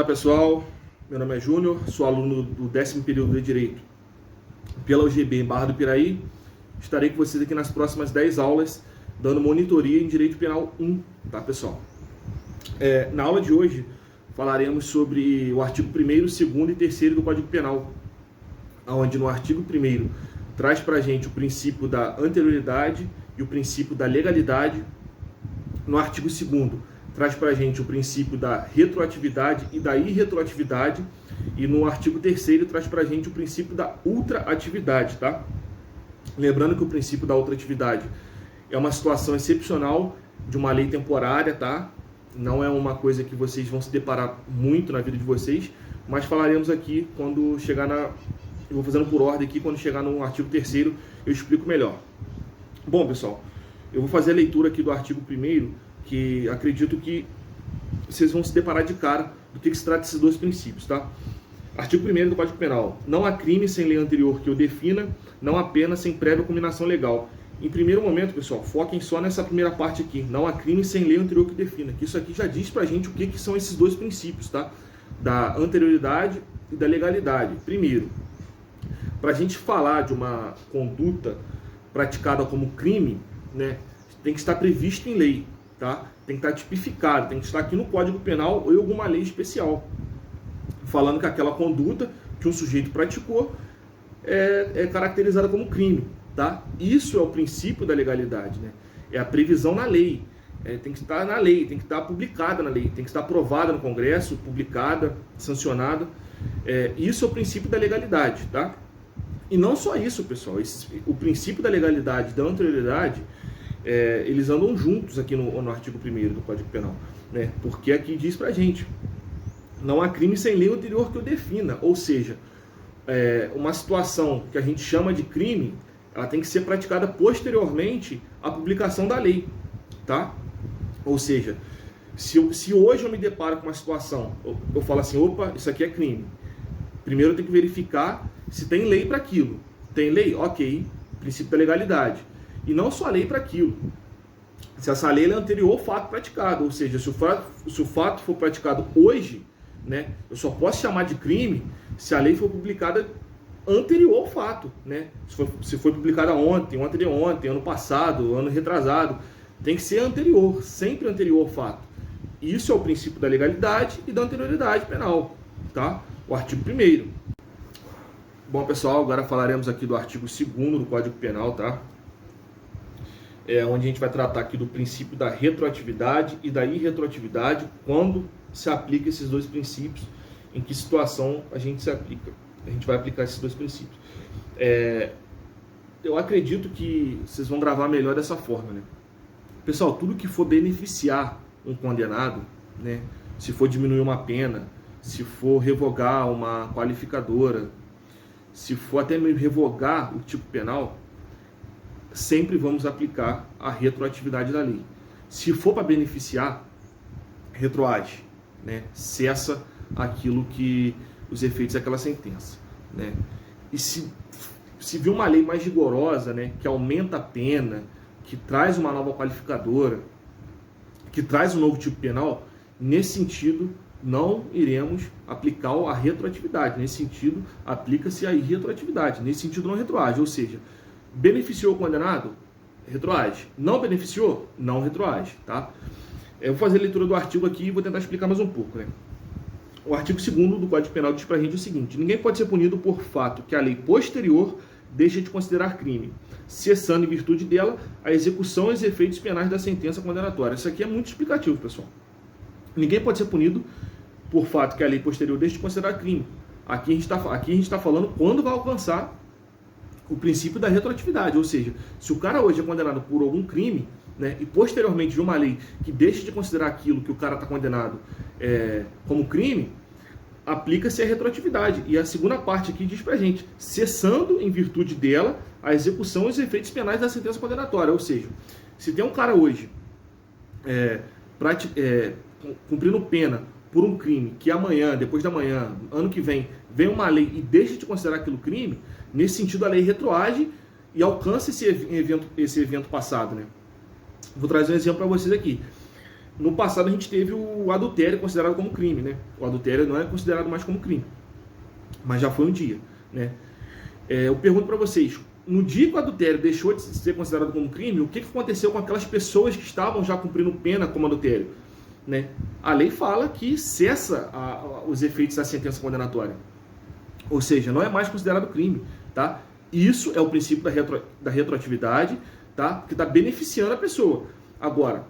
Pessoal, meu nome é Júnior, sou aluno do 10º período de Direito pela UGB em Barra do Piraí. Estarei com vocês aqui nas próximas 10 aulas, dando monitoria em Direito Penal 1, tá pessoal? Na aula de hoje, falaremos sobre o artigo 1º, 2º e 3º do Código Penal, onde no artigo 1º traz para a gente o princípio da anterioridade e o princípio da legalidade. No artigo 2º, traz para a gente o princípio da retroatividade e da irretroatividade. E no artigo 3º, traz para a gente o princípio da ultraatividade, tá? Lembrando que o princípio da ultraatividade é uma situação excepcional de uma lei temporária, tá? Não é uma coisa que vocês vão se deparar muito na vida de vocês, mas falaremos aqui quando chegar na... Eu vou fazendo por ordem aqui, quando chegar no artigo 3º eu explico melhor. Bom, pessoal, eu vou fazer a leitura aqui do artigo 1º, que acredito que vocês vão se deparar de cara do que se trata esses dois princípios, tá? Artigo 1º do Código Penal. Não há crime sem lei anterior que o defina, não há pena sem prévia combinação legal. Em primeiro momento, pessoal, foquem só nessa primeira parte aqui. Não há crime sem lei anterior que o defina. Que isso aqui já diz pra gente o que são esses dois princípios, tá? Da anterioridade e da legalidade. Primeiro, pra gente falar de uma conduta praticada como crime, né, tem que estar previsto em lei. Tá? Tem que estar tipificado, tem que estar aqui no Código Penal ou em alguma lei especial, falando que aquela conduta que um sujeito praticou é caracterizada como crime. Tá? Isso é o princípio da legalidade, né? É a previsão na lei, tem que estar na lei, tem que estar publicada na lei, tem que estar aprovada no Congresso, publicada, sancionada. Isso é o princípio da legalidade. Tá? E não só isso, pessoal, o princípio da legalidade e da anterioridade, eles andam juntos aqui no artigo 1º do Código Penal, né? Porque aqui diz pra gente, não há crime sem lei anterior que o defina, ou seja, uma situação que a gente chama de crime, ela tem que ser praticada posteriormente à publicação da lei, tá? Ou seja, se hoje eu me deparo com uma situação, eu falo assim, opa, isso aqui é crime, primeiro eu tenho que verificar se tem lei para aquilo. Tem lei? Ok, princípio da legalidade. E não só a lei para aquilo. Se essa lei é anterior ao fato praticado, ou seja, se o fato for praticado hoje, né, eu só posso chamar de crime se a lei for publicada anterior ao fato, né? Se foi publicada ontem, ou anteontem, ano passado, ano retrasado, tem que ser anterior, sempre anterior ao fato. Isso é o princípio da legalidade e da anterioridade penal, tá? O artigo 1º. Bom, pessoal, agora falaremos aqui do artigo 2º do Código Penal, tá? Onde a gente vai tratar aqui do princípio da retroatividade e da irretroatividade, quando se aplica esses dois princípios, em que situação a gente vai aplicar esses dois princípios. Eu acredito que vocês vão gravar melhor dessa forma, né? Pessoal, tudo que for beneficiar um condenado, né, se for diminuir uma pena, se for revogar uma qualificadora, se for até mesmo revogar o tipo penal, sempre vamos aplicar a retroatividade da lei. Se for para beneficiar, retroage, né? Cessa aquilo que os efeitos daquela sentença, né? E se vir uma lei mais rigorosa, né, que aumenta a pena, que traz uma nova qualificadora, que traz um novo tipo penal, nesse sentido não iremos aplicar a retroatividade. Nesse sentido, aplica-se a irretroatividade. Nesse sentido, não retroage, ou seja, beneficiou o condenado? Retroage. Não beneficiou? Não retroage, tá? Eu vou fazer a leitura do artigo aqui e vou tentar explicar mais um pouco, né? O artigo 2º do Código Penal diz pra gente o seguinte: ninguém pode ser punido por fato que a lei posterior deixa de considerar crime, cessando em virtude dela a execução e os efeitos penais da sentença condenatória. Isso aqui é muito explicativo, pessoal. Ninguém pode ser punido por fato que a lei posterior deixa de considerar crime. Aqui a gente está falando quando vai alcançar o princípio da retroatividade, ou seja, se o cara hoje é condenado por algum crime, né, e posteriormente de uma lei que deixa de considerar aquilo que o cara está condenado como crime, aplica-se a retroatividade. E a segunda parte aqui diz pra gente, cessando em virtude dela a execução e os efeitos penais da sentença condenatória. Ou seja, se tem um cara hoje cumprindo pena por um crime que amanhã, depois da manhã, ano que vem uma lei e deixa de considerar aquilo crime, nesse sentido a lei retroage e alcança esse evento passado, né? Vou trazer um exemplo para vocês aqui. no passado a gente teve o adultério considerado como crime, né? O adultério não é considerado mais como crime, mas já foi um dia, né? Eu pergunto para vocês, no dia que o adultério deixou de ser considerado como crime, o que aconteceu com aquelas pessoas que estavam já cumprindo pena como adultério, né? A lei fala que cessa os efeitos da sentença condenatória, ou seja, não é mais considerado crime, tá? Isso é o princípio da retroatividade, tá? Que está beneficiando a pessoa. Agora,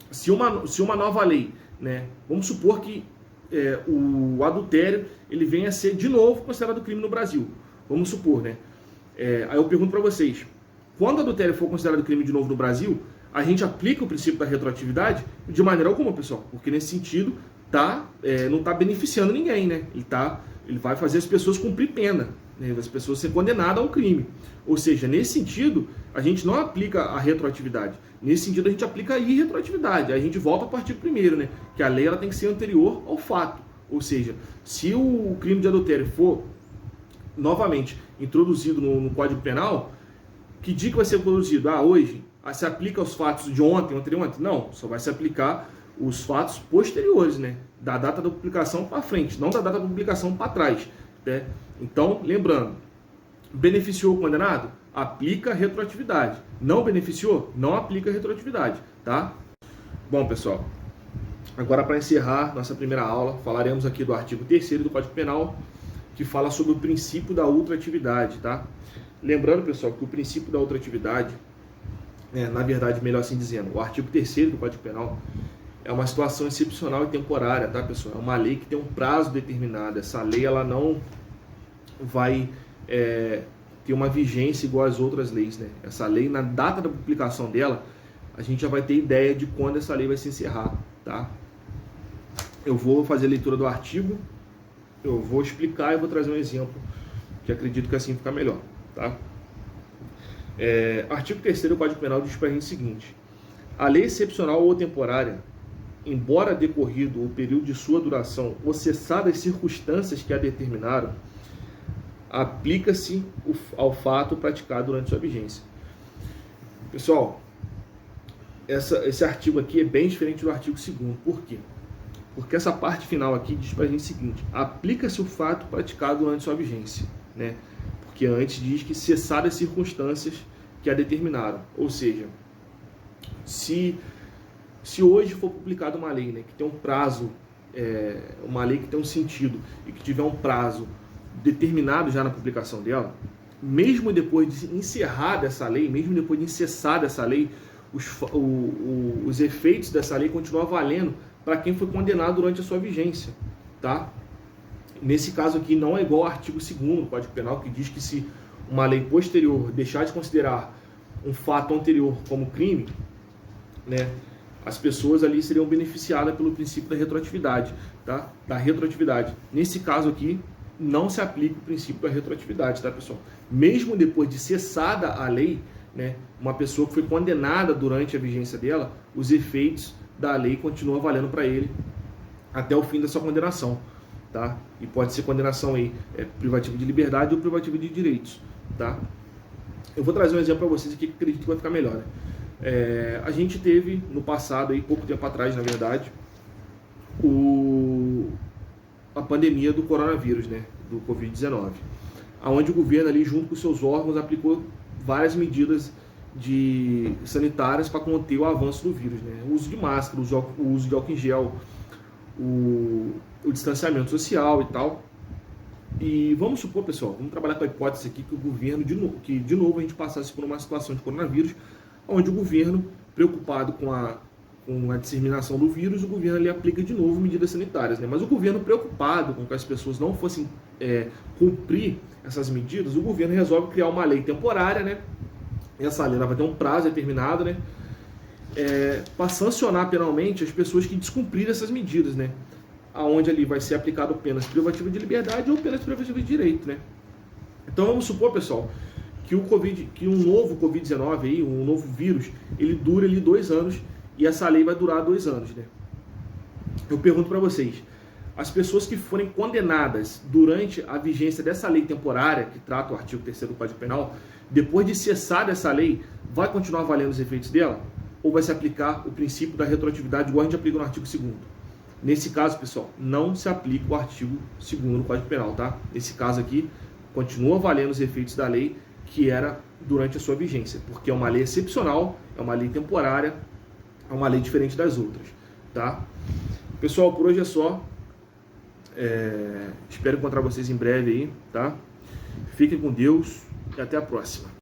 se uma nova lei, né? Vamos supor que o adultério ele venha a ser de novo considerado crime no Brasil. Vamos supor, né? Aí eu pergunto para vocês, quando o adultério for considerado crime de novo no Brasil, a gente aplica o princípio da retroatividade? De maneira alguma, pessoal, porque nesse sentido não está beneficiando ninguém, né? Ele vai fazer as pessoas cumprir pena, né? As pessoas serem condenadas a um crime. Ou seja, nesse sentido, a gente não aplica a retroatividade. Nesse sentido, a gente aplica a irretroatividade. Aí a gente volta ao artigo 1º, né? Que a lei ela tem que ser anterior ao fato. Ou seja, se o crime de adultério for novamente introduzido no Código Penal, que dia que vai ser introduzido? Hoje. Se aplica aos fatos de ontem, anterior? Não, só vai se aplicar os fatos posteriores, né? Da data da publicação para frente, não da data da publicação para trás, né? Então, lembrando, beneficiou o condenado? Aplica a retroatividade. Não beneficiou? Não aplica a retroatividade, tá? Bom, pessoal, agora para encerrar nossa primeira aula, falaremos aqui do artigo 3º do Código Penal, que fala sobre o princípio da ultratividade, tá? Lembrando, pessoal, que o princípio da ultratividade, na verdade, melhor assim dizendo, o artigo 3º do Código Penal é uma situação excepcional e temporária, tá, pessoal? É uma lei que tem um prazo determinado. Essa lei ela não vai ter uma vigência igual às outras leis, né? Essa lei, na data da publicação dela, a gente já vai ter ideia de quando essa lei vai se encerrar, tá? Eu vou fazer a leitura do artigo, eu vou explicar e vou trazer um exemplo, que acredito que assim fica melhor, tá? Artigo 3º do Código Penal diz para a gente o seguinte: a lei excepcional ou temporária, embora decorrido o período de sua duração ou cessadas as circunstâncias que a determinaram, aplica-se ao fato praticado durante sua vigência. Pessoal, esse artigo aqui é bem diferente do artigo 2º. Por quê? Porque essa parte final aqui diz para a gente o seguinte: aplica-se o fato praticado durante sua vigência, né? Porque antes diz que cessadas as circunstâncias que a determinaram. Ou seja, se hoje for publicada uma lei, né, que tem um prazo, uma lei que tem um sentido e que tiver um prazo determinado já na publicação dela, mesmo depois de encerrada essa lei, mesmo depois de cessada essa lei, os efeitos dessa lei continuam valendo para quem foi condenado durante a sua vigência, tá? Nesse caso aqui não é igual ao artigo 2º do Código Penal, que diz que se uma lei posterior deixar de considerar um fato anterior como crime, né, as pessoas ali seriam beneficiadas pelo princípio da retroatividade, tá? Da retroatividade. Nesse caso aqui, não se aplica o princípio da retroatividade, tá, pessoal? Mesmo depois de cessada a lei, né, uma pessoa que foi condenada durante a vigência dela, os efeitos da lei continuam valendo para ele até o fim da sua condenação, tá? E pode ser condenação aí, privativa de liberdade ou privativa de direitos, tá? Eu vou trazer um exemplo para vocês aqui que acredito que vai ficar melhor, né? A gente teve no passado, aí, pouco tempo atrás, na verdade, a pandemia do coronavírus, né? Do Covid-19, onde o governo ali, junto com seus órgãos, aplicou várias medidas sanitárias para conter o avanço do vírus, né? O uso de máscara, o uso de álcool em gel, o distanciamento social e tal. E vamos supor, pessoal, vamos trabalhar com a hipótese aqui que o governo, de novo a gente passasse por uma situação de coronavírus, onde o governo, preocupado com a disseminação do vírus, o governo ali aplica de novo medidas sanitárias, né? Mas o governo, preocupado com que as pessoas não fossem cumprir essas medidas, o governo resolve criar uma lei temporária, né? Essa lei ela vai ter um prazo determinado, né? Para sancionar penalmente as pessoas que descumprirem essas medidas, né? Aonde ali vai ser aplicado penas privativas de liberdade ou penas privativas de direito, né? Então vamos supor, pessoal, que um novo Covid-19 aí, um novo vírus, ele dura ali 2 anos e essa lei vai durar 2 anos, né? Eu pergunto para vocês, as pessoas que forem condenadas durante a vigência dessa lei temporária, que trata o artigo 3º do Código Penal, depois de cessar essa lei, vai continuar valendo os efeitos dela? ou vai se aplicar o princípio da retroatividade igual a gente aplica no artigo 2º. Nesse caso, pessoal, não se aplica o artigo 2º no Código Penal, tá? Nesse caso aqui, continua valendo os efeitos da lei que era durante a sua vigência, porque é uma lei excepcional, é uma lei temporária, é uma lei diferente das outras, tá? Pessoal, por hoje é só. Espero encontrar vocês em breve aí, tá? Fiquem com Deus e até a próxima.